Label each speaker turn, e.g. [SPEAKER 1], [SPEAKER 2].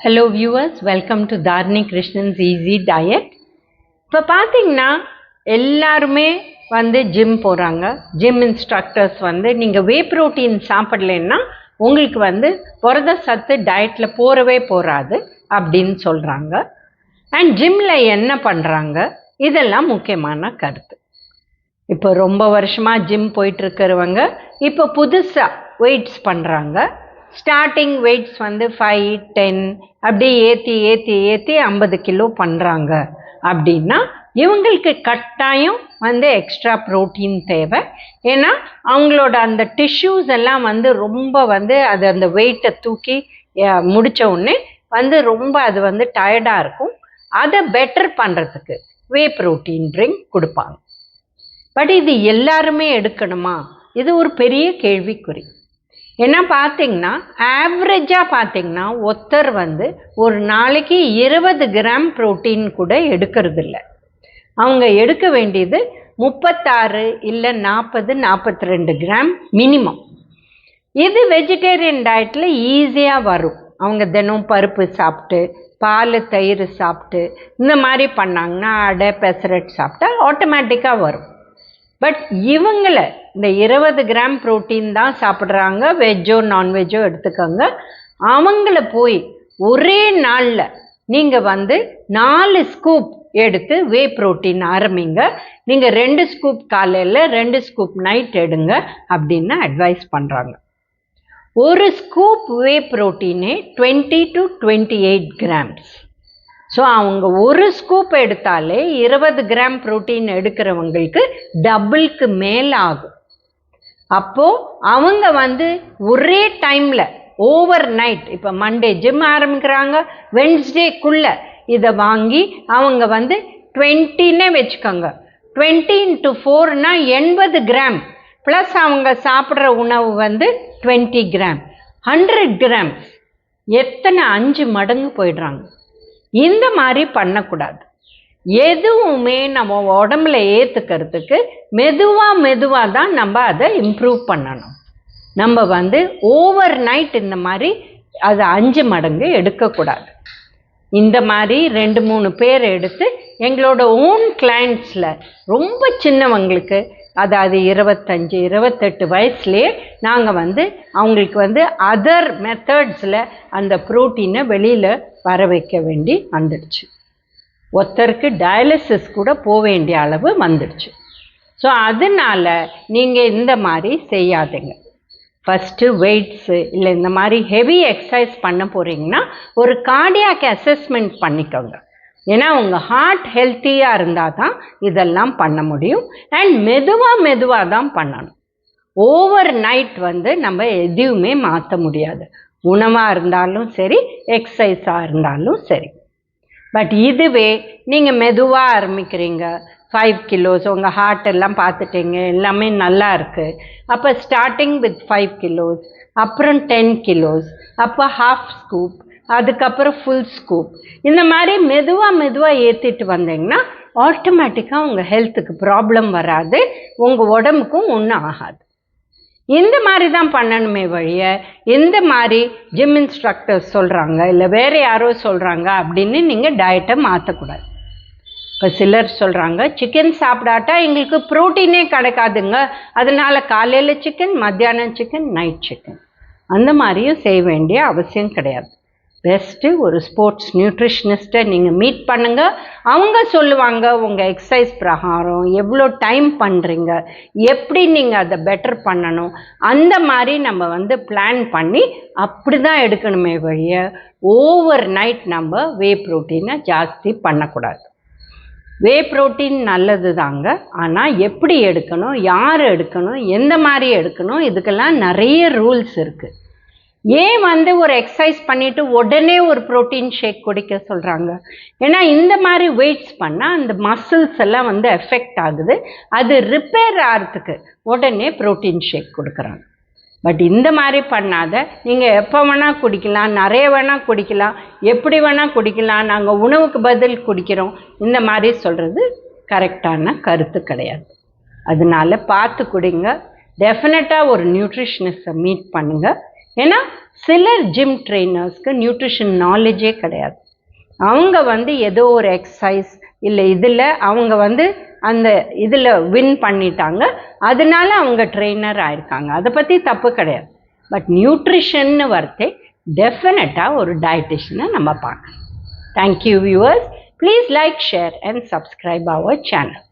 [SPEAKER 1] Hello viewers, welcome to Dharani Krishnan's Easy Diet. இப்போ பார்த்தீங்கன்னா எல்லாருமே ஜிம் போகிறாங்க. ஜிம் இன்ஸ்ட்ரக்டர்ஸ் நீங்கள் வே ப்ரோட்டீன் சாப்பிடலைன்னா உங்களுக்கு புரத சத்து டயட்டில் போகாது அப்படின்னு சொல்கிறாங்க. அண்ட் ஜிம்மில் என்ன பண்ணுறாங்க, இதெல்லாம் முக்கியமான கருத்து. இப்போ ரொம்ப வருஷமாக ஜிம் போயிட்டுருக்கிறவங்க இப்போ புதுசாக வெயிட்ஸ் பண்ணுறாங்க. ஸ்டார்டிங் வெயிட்ஸ் 5, 10 அப்படியே ஏற்றி 50 கிலோ பண்ணுறாங்க அப்படின்னா இவங்களுக்கு கட்டாயம் எக்ஸ்ட்ரா ப்ரோட்டீன் தேவை. ஏன்னா அவங்களோட அந்த டிஷ்யூஸ் எல்லாம் ரொம்ப அது அந்த வெயிட்டை தூக்கி முடித்த உடனே ரொம்ப அது டயர்டாக இருக்கும். அதை பெட்டர் பண்ணுறதுக்கு வே ப்ரோட்டீன் ட்ரிங்க் கொடுப்பாங்க. பட் இது எல்லாருமே எடுக்கணுமா? இது ஒரு பெரிய கேள்விக்குறி. ஏன்னா பார்த்தீங்கன்னா ஆவரேஜாக பார்த்தீங்கன்னா ஒருத்தர் ஒரு நாளைக்கு 20 கிராம் ப்ரோட்டீன் கூட எடுக்கிறது இல்லை. அவங்க எடுக்க வேண்டியது 36 இல்லை 40, 42 கிராம் மினிமம். இது வெஜிடேரியன் டயட்டில் ஈஸியாக வரும். அவங்க தினம் பருப்பு சாப்பிட்டு பால் தயிர் சாப்பிட்டு இந்த மாதிரி பண்ணாங்கன்னா அடை பெசரட் சாப்பிட்டா ஆட்டோமேட்டிக்காக வரும். பட் இவங்களை இந்த 20 கிராம் ப்ரோட்டீன் தான் சாப்பிட்றாங்க, வெஜ்ஜோ நான்வெஜ்ஜோ எடுத்துக்கோங்க. அவங்கள போய் ஒரே நாளில் நீங்கள் 4 ஸ்கூப் எடுத்து வே ப்ரோட்டீன் ஆரம்பிங்க. நீங்கள் 2 ஸ்கூப் காலையில் 2 ஸ்கூப் நைட் எடுங்க அப்படின்னு அட்வைஸ் பண்ணுறாங்க. ஒரு ஸ்கூப் வே ப்ரோட்டீனே 20 to 28 கிராம்ஸ். ஸோ அவங்க ஒரு ஸ்கூப் எடுத்தாலே 20 கிராம் ப்ரோட்டீன் எடுக்கிறவங்களுக்கு டபுளுக்கு மேலே ஆகும். அப்போது அவங்க ஒரே டைமில் ஓவர் நைட், இப்போ மண்டே ஜிம் ஆரம்பிக்கிறாங்க, வென்ஸ்டேக்குள்ளே இதை வாங்கி அவங்க 20ன்னே வச்சுக்கோங்க. 20 into 4னா 80 கிராம் ப்ளஸ் அவங்க சாப்பிட்ற உணவு 20 கிராம், 100 கிராம்ஸ், எத்தனை 5 மடங்கு போயிடுறாங்க. இந்த மாதிரி பண்ணக்கூடாது. எதுவுமே நம்ம உடம்புல ஏற்றுக்கிறதுக்கு மெதுவாக தான் நம்ம அதை இம்ப்ரூவ் பண்ணணும். நம்ம ஓவர் நைட் இந்த மாதிரி அது 5 மடங்கு எடுக்கக்கூடாது. இந்த மாதிரி 2-3 பேர் எடுத்து எங்களோட ஓன் கிளைண்ட்ஸில் ரொம்ப சின்னவங்களுக்கு, அதாவது 25, 28 வயசுலேயே நாங்கள் அவங்களுக்கு அதர் மெத்தட்ஸில் அந்த ப்ரோட்டீனை வெளியில் வர வைக்க வேண்டி வந்துடுச்சு. ஒருத்தருக்கு டயாலிசிஸ் கூட போக வேண்டிய அளவு வந்துடுச்சு. ஸோ அதனால் நீங்கள் இந்த மாதிரி செய்யாதீங்க. ஃபஸ்ட்டு வெயிட்ஸு இல்லை இந்த மாதிரி ஹெவி எக்ஸசைஸ் பண்ண போகிறீங்கன்னா ஒரு கார்டியாக் அசஸ்மெண்ட் பண்ணிக்கோங்க. ஏன்னா உங்கள் ஹார்ட் ஹெல்த்தியாக இருந்தால் தான் இதெல்லாம் பண்ண முடியும். அண்ட் மெதுவாக தான் பண்ணணும். ஓவர் நைட் நம்ம எதுவுமே மாற்ற முடியாது. உணவாக இருந்தாலும் சரி, எக்ஸசைஸாக இருந்தாலும் சரி. பட் இதுவே நீங்கள் மெதுவாக ஆரம்பிக்கிறீங்க, 5 கிலோஸ், உங்கள் ஹார்ட் எல்லாம் பார்த்துட்டீங்க, எல்லாமே நல்லா இருக்குது. அப்போ ஸ்டார்டிங் வித் 5 கிலோஸ், அப்புறம் 10 கிலோஸ், அப்போ ஹாஃப் ஸ்கூப், அதுக்கப்புறம் ஃபுல் ஸ்கூப், இந்த மாதிரி மெதுவாக ஏற்றிட்டு வந்தீங்கன்னா ஆட்டோமேட்டிக்காக உங்கள் ஹெல்த்துக்கு ப்ராப்ளம் வராது, உங்கள் உடம்புக்கும் ஒன்றும் ஆகாது. இந்த மாதிரி தான் பண்ணணுமே வழிய எந்த மாதிரி ஜிம் இன்ஸ்ட்ரக்டர்ஸ் சொல்கிறாங்க இல்லை வேறு யாரோ சொல்கிறாங்க அப்படின்னு நீங்கள் டயட்டை மாற்றக்கூடாது. இப்போ சிலர் சொல்கிறாங்க சிக்கன் சாப்பிடாட்டா எங்களுக்கு ப்ரோட்டீனே கிடைக்காதுங்க, அதனால் காலையில் சிக்கன், மத்தியானம் சிக்கன், நைட் சிக்கன். அந்த மாதிரியும் செய்ய வேண்டிய அவசியம் கிடையாது. பெஸ்ட்டு ஒரு ஸ்போர்ட்ஸ் நியூட்ரிஷனிஸ்ட்டை நீங்கள் மீட் பண்ணுங்கள். அவங்க சொல்லுவாங்க உங்கள் எக்ஸசைஸ் பிரகாரம் எவ்வளோ டைம் பண்ணுறீங்க, எப்படி நீங்கள் அதை பெட்டர் பண்ணணும், அந்த மாதிரி நம்ம பிளான் பண்ணி அப்படி தான் எடுக்கணுமே வழிய ஓவர் நைட் நம்ம வே ப்ரோட்டீனை ஜாஸ்தி பண்ணக்கூடாது. வே ப்ரோட்டீன் நல்லது தாங்க, ஆனால் எப்படி எடுக்கணும், யார் எடுக்கணும், எந்த மாதிரி எடுக்கணும், இதுக்கெல்லாம் நிறைய ரூல்ஸ் இருக்குது. ஏன் ஒரு எக்ஸசைஸ் பண்ணிவிட்டு உடனே ஒரு ப்ரோட்டீன் ஷேக் குடிக்க சொல்கிறாங்க? ஏன்னா இந்த மாதிரி வெயிட்ஸ் பண்ணால் அந்த மசில்ஸ் எல்லாம் எஃபெக்ட் ஆகுது. அது ரிப்பேர் ஆகிறதுக்கு உடனே ப்ரோட்டீன் ஷேக் கொடுக்குறாங்க. பட் இந்த மாதிரி பண்ணாத, நீங்கள் எப்போ வேணால் குடிக்கலாம், நிறைய வேணால் குடிக்கலாம், எப்படி வேணால் குடிக்கலாம், நாங்கள் உணவுக்கு பதில் குடிக்கிறோம், இந்த மாதிரி சொல்கிறது கரெக்டான கருத்து கிடையாது. அதனால பார்த்து குடிங்க. டெஃபினட்டாக ஒரு நியூட்ரிஷனிஸ்ட்டை மீட் பண்ணுங்கள். ஏன்னா சிலர் ஜிம் ட்ரெயினர்ஸ்க்கு நியூட்ரிஷன் நாலேஜே கிடையாது. அவங்க வந்து ஏதோ ஒரு எக்ஸசைஸ் இல்லை இதில் அவங்க வந்து அந்த இதில் வின் பண்ணிட்டாங்க, அதனால அவங்க ட்ரெயினர் ஆயிருக்காங்க. அதை பற்றி தப்பு கிடையாது. பட் நியூட்ரிஷன்னு வரத்தே டெஃபினட்டாக ஒரு டயட்டிஷனை நம்ம பார்க்கணும். Thank you viewers. Please like, share and subscribe our channel.